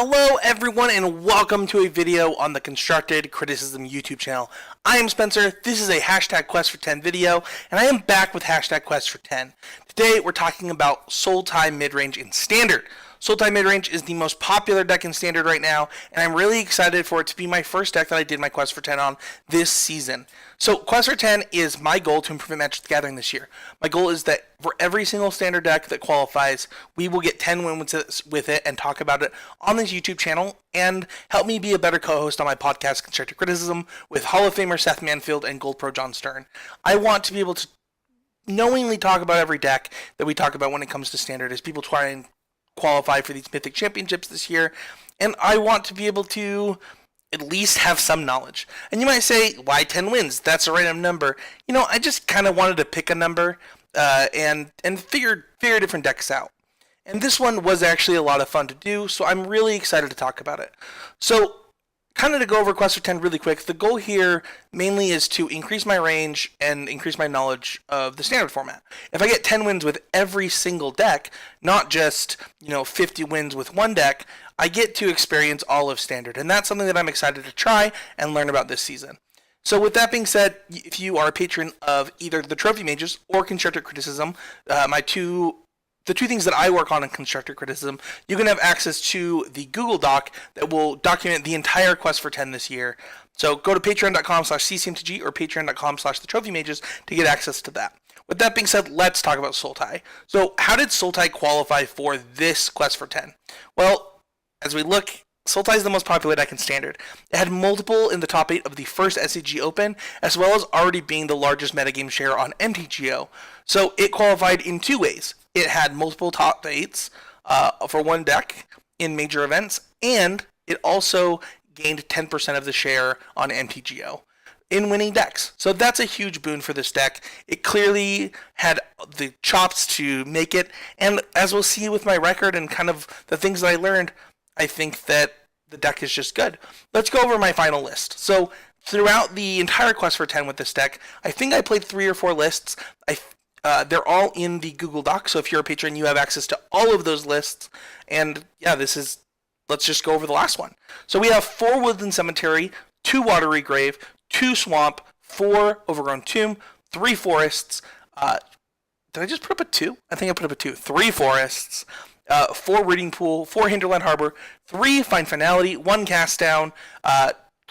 Hello everyone and welcome to a video on the Constructed Criticism YouTube channel. I am Spencer, this is a hashtag quest for 10 video, and I am back with hashtag quest for 10. Today we're talking about Sultai Midrange in Standard. Sultai Midrange is the most popular deck in Standard right now, and I'm really excited for it to be my first deck that I did my quest for 10 on this season. So quest for 10 is my goal to improve Magic the Gathering this year. My goal is that for every single Standard deck that qualifies, we will get 10 wins with it and talk about it on this YouTube channel, and help me be a better co-host on my podcast Constructed Criticism with Hall of Famer Seth Manfield and Gold Pro John Stern. I want to be able to knowingly talk about every deck that we talk about when it comes to Standard as people try and qualify for these Mythic Championships this year, and I want to be able to at least have some knowledge. And you might say, why 10 wins? That's a random number. You know, I just kind of wanted to pick a number and figure different decks out. And this one was actually a lot of fun to do, so I'm really excited to talk about it. So, kind of to go over Quest for 10 really quick, the goal here mainly is to increase my range and increase my knowledge of the Standard format. If I get 10 wins with every single deck, not just, 50 wins with one deck, I get to experience all of Standard, and that's something that I'm excited to try and learn about this season. So with that being said, if you are a patron of either the Trophy Mages or Constructed Criticism, the two things that I work on in Constructed Criticism, you can have access to the Google Doc that will document the entire quest for 10 this year. So go to patreon.com/ccmtg or patreon.com/thetrophymages to get access to that. With that being said, let's talk about Sultai. So how did Sultai qualify for this quest for 10? Well, as we look, Sultai is the most popular deck in Standard. It had multiple in the top 8 of the first SCG Open, as well as already being the largest metagame share on MTGO. So it qualified in two ways. It had multiple top 8s for one deck in major events, and it also gained 10% of the share on MTGO in winning decks. So that's a huge boon for this deck. It clearly had the chops to make it, and as we'll see with my record and kind of the things that I learned, I think that the deck is just good. Let's go over my final list. So throughout the entire quest for 10 with this deck, I think I played 3 or 4 lists. They're all in the Google Doc, so if you're a patron, you have access to all of those lists. And yeah, let's just go over the last one. So we have 4 Woodland Cemetery, 2 Watery Grave, 2 Swamp, 4 Overgrown Tomb, 3 Forests. Did I just put up a 2? I think I put up a 2. 3 Forests, 4 Reading Pool, 4 Hinterland Harbor, 3 Fine Finality, 1 Cast Down,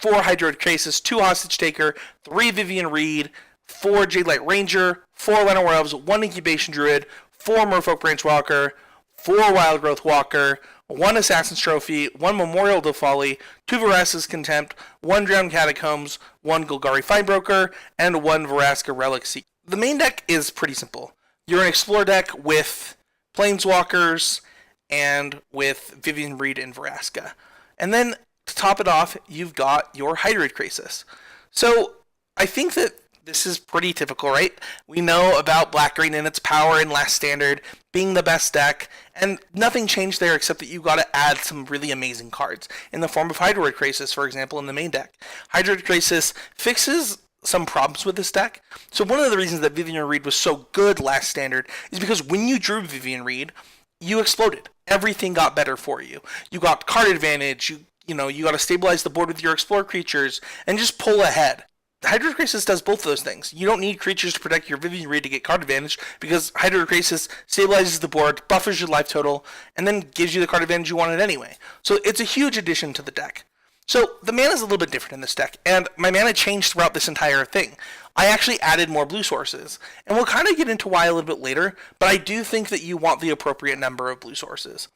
4 Hydroid Crisis, 2 Hostage Taker, 3 Vivian Reed, 4 Jadelight Ranger, 4 Llanowar Elves, 1 Incubation Druid, 4 Merfolk Branch Walker, 4 Wild Growth Walker, 1 Assassin's Trophy, 1 Memorial to Folly, 2 Vraska's Contempt, 1 Drowned Catacombs, 1 Golgari Fibroker, and 1 Vraska Relic Seeker. The main deck is pretty simple. You're an Explore deck with Planeswalkers and with Vivian Reed and Vraska. And then, to top it off, you've got your Hydroid Crisis. So, I think that this is pretty typical, right? We know about Black-Green and its power in Last Standard being the best deck, and nothing changed there except that you got to add some really amazing cards in the form of Hydroid Crisis, for example, in the main deck. Hydroid Crisis fixes some problems with this deck. So one of the reasons that Vivian Reed was so good Last Standard is because when you drew Vivian Reed, you exploded. Everything got better for you. You got card advantage, you got to stabilize the board with your Explore creatures, and just pull ahead. Hydroid Crisis does both of those things. You don't need creatures to protect your Vivian Reed to get card advantage because Hydroid Crisis stabilizes the board, buffers your life total, and then gives you the card advantage you wanted anyway. So it's a huge addition to the deck. So the mana is a little bit different in this deck, and my mana changed throughout this entire thing. I actually added more blue sources, and we'll kind of get into why a little bit later, but I do think that you want the appropriate number of blue sources.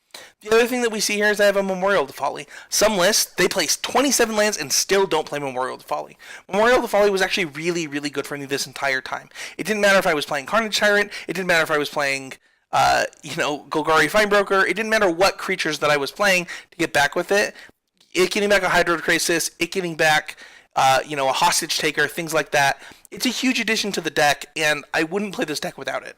The other thing that we see here is I have a Memorial to Folly. Some lists, they place 27 lands and still don't play Memorial to Folly. Memorial to Folly was actually really, really good for me this entire time. It didn't matter if I was playing Carnage Tyrant, it didn't matter if I was playing, Golgari Finebroker, it didn't matter what creatures that I was playing to get back with it. It getting back a Hydroid Crisis, it getting back, a Hostage Taker, things like that. It's a huge addition to the deck, and I wouldn't play this deck without it.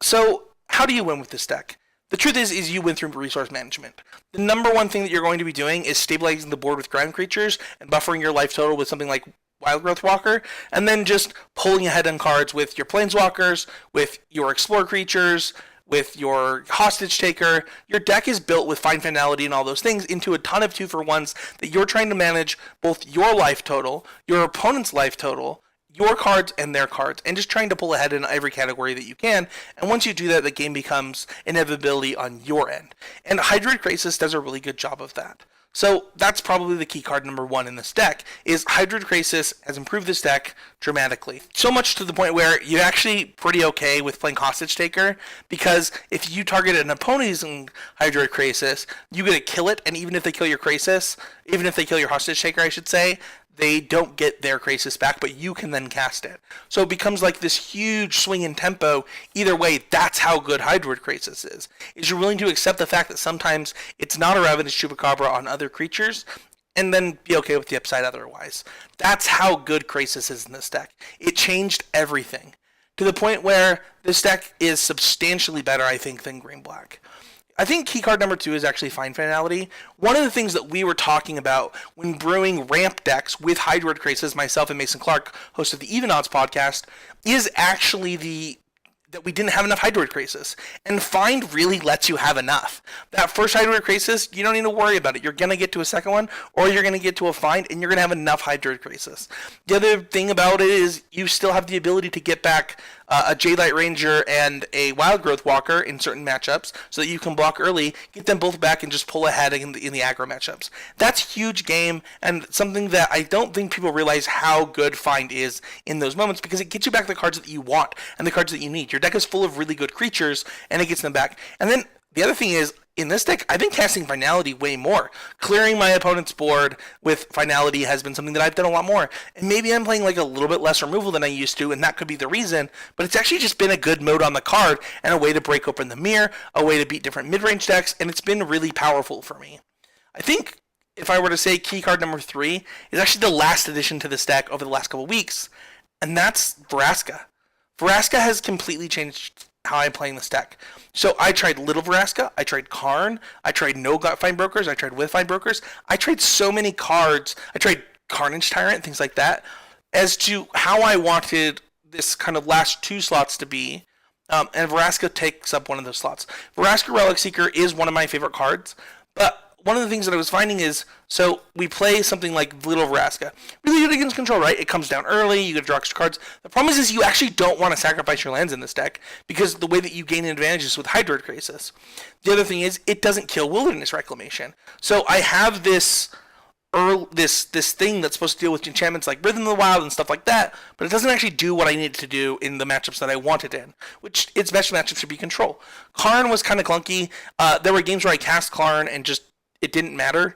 So, how do you win with this deck? The truth is you win through resource management. The number one thing that you're going to be doing is stabilizing the board with ground creatures and buffering your life total with something like Wild Growth Walker, and then just pulling ahead on cards with your Planeswalkers, with your Explore creatures, with your Hostage Taker. Your deck is built with Fine Finality and all those things into a ton of 2-for-1s that you're trying to manage both your life total, your opponent's life total, your cards and their cards, and just trying to pull ahead in every category that you can. And once you do that, the game becomes inevitability on your end. And Hydroid Krasis does a really good job of that. So that's probably the key card number 1 in this deck, is Hydroid Krasis has improved this deck dramatically. So much to the point where you're actually pretty okay with playing Hostage Taker, because if you target an opponent using Hydroid Krasis, you get to kill it, and even if they kill your Krasis, even if they kill your Hostage Taker, I should say, they don't get their Krasis back, but you can then cast it. So it becomes like this huge swing in tempo. Either way, that's how good Hydroid Krasis is you're willing to accept the fact that sometimes it's not a Ravenous Chupacabra on other creatures, and then be okay with the upside otherwise. That's how good Krasis is in this deck. It changed everything, to the point where this deck is substantially better, I think, than Green-Black. I think key card number 2 is actually Fine Finality. One of the things that we were talking about when brewing ramp decks with Hydroid Krasis, myself and Mason Clark, host of the Even Odds podcast, is actually that we didn't have enough Hydroid Krasis. And Find really lets you have enough. That first Hydroid Krasis, you don't need to worry about it. You're going to get to a second one, or you're going to get to a Find, and you're going to have enough Hydroid Krasis. The other thing about it is you still have the ability to get back a Jadelight Ranger and a Wild Growth Walker in certain matchups, so that you can block early, get them both back, and just pull ahead in the aggro matchups. That's huge game, and something that I don't think people realize how good Find is in those moments, because it gets you back the cards that you want and the cards that you need. Your deck is full of really good creatures, and it gets them back. And then the other thing is, in this deck, I've been casting Finality way more. Clearing my opponent's board with Finality has been something that I've done a lot more. And maybe I'm playing like a little bit less removal than I used to, and that could be the reason. But it's actually just been a good mode on the card, and a way to break open the mirror, a way to beat different mid-range decks, and it's been really powerful for me. I think if I were to say key card number 3 is actually the last addition to this deck over the last couple weeks, and that's Vraska. Vraska has completely changed how I'm playing this deck. So I tried Little Vraska, I tried Karn, I tried No Fine Brokers, I tried with Fine Brokers. I tried so many cards. I tried Carnage Tyrant, things like that, as to how I wanted this kind of last 2 slots to be. And Vraska takes up one of those slots. Vraska Relic Seeker is one of my favorite cards, but one of the things that I was finding is, so we play something like Little Vraska. Really good against control, right? It comes down early, you get to draw extra cards. The problem is you actually don't want to sacrifice your lands in this deck, because the way that you gain advantages with Hydroid Krasis. The other thing is, it doesn't kill Wilderness Reclamation. So I have this thing that's supposed to deal with enchantments like Rhythm of the Wild and stuff like that, but it doesn't actually do what I need it to do in the matchups that I want it in, which its best matchup should be control. Karn was kind of clunky. There were games where I cast Karn and just it didn't matter,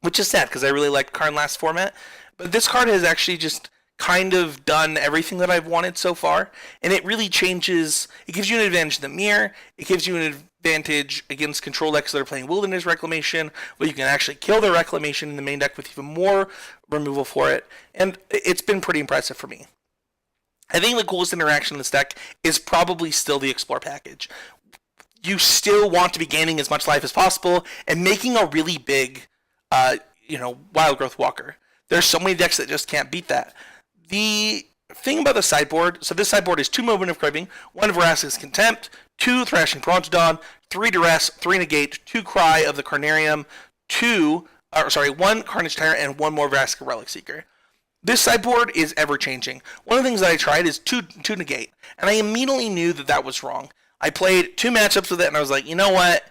which is sad because I really liked Karn last format. But this card has actually just kind of done everything that I've wanted so far, and it really changes. It gives you an advantage in the mirror. It gives you an advantage against control decks that are playing Wilderness Reclamation, where you can actually kill their Reclamation in the main deck with even more removal for it, and it's been pretty impressive for me. I think the coolest interaction in this deck is probably still the Explore package. You still want to be gaining as much life as possible and making a really big, Wild Growth Walker. There's so many decks that just can't beat that. The thing about the sideboard, so this sideboard is 2 Moment of Craving, 1 Vraska's Contempt, 2 Thrashing Brontodon, 3 Duress, 3 Negate, 2 Cry of the Carnarium, 1 Carnage Tyrant, and 1 more Vraska Relic Seeker. This sideboard is ever-changing. One of the things that I tried is 2 Negate, and I immediately knew that that was wrong. I played 2 matchups with it, and I was like, you know what?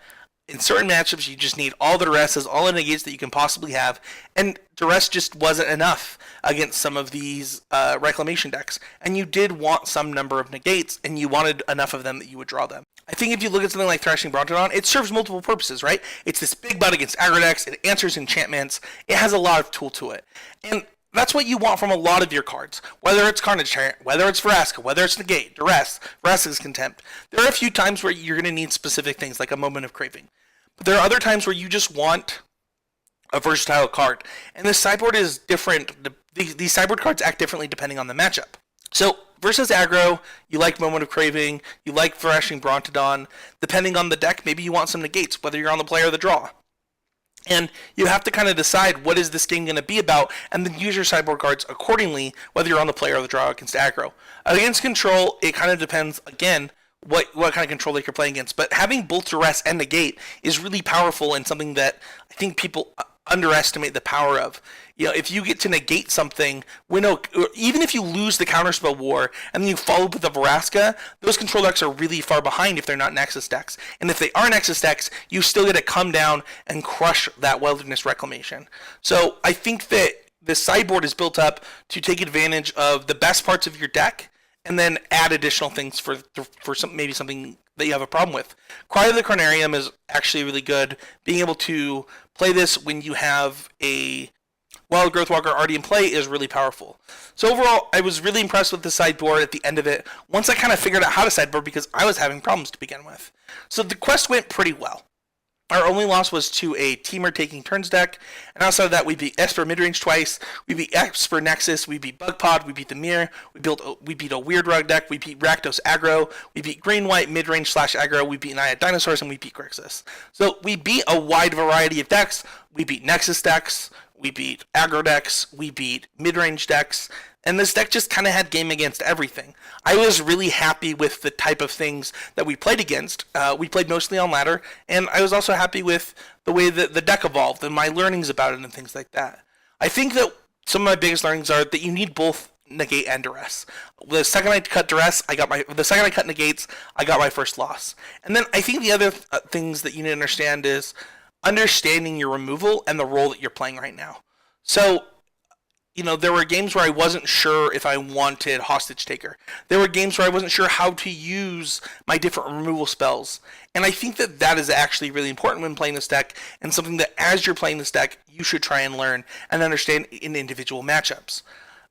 In certain matchups, you just need all the Duresses, all the Negates that you can possibly have, and Duress just wasn't enough against some of these Reclamation decks. And you did want some number of Negates, and you wanted enough of them that you would draw them. I think if you look at something like Thrashing Brontodon, it serves multiple purposes, right? It's this big butt against aggro decks, it answers enchantments, it has a lot of tool to it. And that's what you want from a lot of your cards, whether it's Carnage Tyrant, whether it's Vraska, whether it's Negate, Duress, Vraska's Contempt. There are a few times where you're going to need specific things, like a Moment of Craving. But there are other times where you just want a versatile card. And this sideboard is different. These sideboard cards act differently depending on the matchup. So, versus aggro, you like Moment of Craving, you like Thrashing Brontodon. Depending on the deck, maybe you want some Negates, whether you're on the play or the draw. And you have to kind of decide what is this game going to be about, and then use your sideboard cards accordingly, whether you're on the play or the draw against aggro. Against control, it kind of depends, again, what kind of control deck you're playing against. But having both duress and negate is really powerful and something that I think people underestimate the power of. You know, if you get to negate something, even if you lose the counterspell war and then you follow up with the Vraska, those control decks are really far behind if they're not Nexus decks. And if they are Nexus decks, you still get to come down and crush that Wilderness Reclamation. So I think that the sideboard is built up to take advantage of the best parts of your deck and then add additional things for maybe something that you have a problem with. Cry of the Carnarium is actually really good. Being able to play this when you have a Wild Growth Walker already in play is really powerful. So overall, I was really impressed with the sideboard at the end of it, once I kind of figured out how to sideboard because I was having problems to begin with. So the quest went pretty well. Our only loss was to a Teamer Taking Turns deck, and outside of that, we beat Esper Midrange twice, we beat Esper Nexus, we beat Bugpod, we beat the Mirror, we beat a Weird Rug deck, we beat Rakdos Aggro, we beat Green-White Midrange / Aggro, we beat Naya Dinosaurs, and we beat Grixis. So we beat a wide variety of decks. We beat Nexus decks, we beat aggro decks, we beat mid-range decks, and this deck just kind of had game against everything. I was really happy with the type of things that we played against. We played mostly on ladder, and I was also happy with the way that the deck evolved and my learnings about it and things like that. I think that some of my biggest learnings are that you need both negate and duress. The second I cut duress, the second I cut negates, I got my first loss. And then I think the other things that you need to understand is understanding your removal and the role that you're playing right now. So, you know, there were games where I wasn't sure if I wanted Hostage Taker. There were games where I wasn't sure how to use my different removal spells. And I think that that is actually really important when playing this deck, and something that as you're playing this deck, you should try and learn and understand in individual matchups.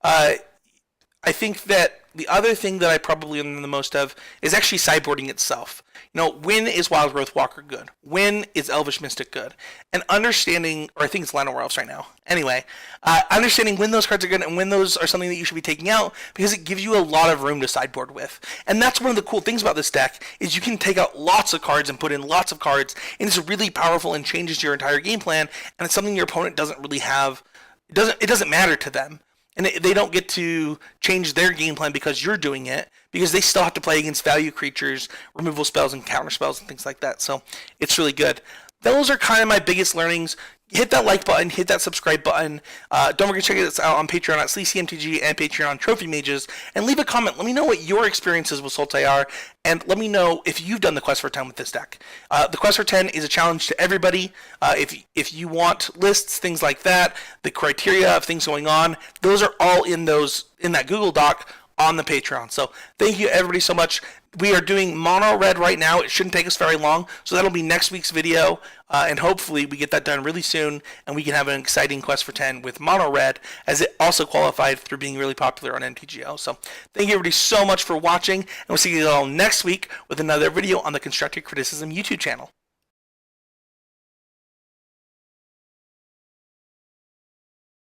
I think that the other thing that I probably learned the most of is actually sideboarding itself. You know, when is Wild Growth Walker good? When is Elvish Mystic good? And understanding, or I think it's Llanowar Elves right now. Anyway, understanding when those cards are good and when those are something that you should be taking out, because it gives you a lot of room to sideboard with. And that's one of the cool things about this deck, is you can take out lots of cards and put in lots of cards, and it's really powerful and changes your entire game plan, and it's something your opponent doesn't really have. It doesn't matter to them. And they don't get to change their game plan because you're doing it, because they still have to play against value creatures, removal spells, and counter spells, and things like that. So it's really good. Those are kind of my biggest learnings. Hit that like button, hit that subscribe button. Don't forget to check us out on Patreon at SleazyMTG and Patreon on Trophy Mages. And leave a comment. Let me know what your experiences with Sultai are. And let me know if you've done the Quest for 10 with this deck. The Quest for 10 is a challenge to everybody. If you want lists, things like that, the criteria of things going on, those are all in that Google Doc on the Patreon. So thank you everybody so much. We are doing mono red right now. It shouldn't take us very long, so that'll be next week's video, and hopefully we get that done really soon, and we can have an exciting Quest for 10 with mono red, as it also qualified through being really popular on MTGO. So thank you everybody so much for watching, and we'll see you all next week with another video on the Constructive Criticism YouTube channel.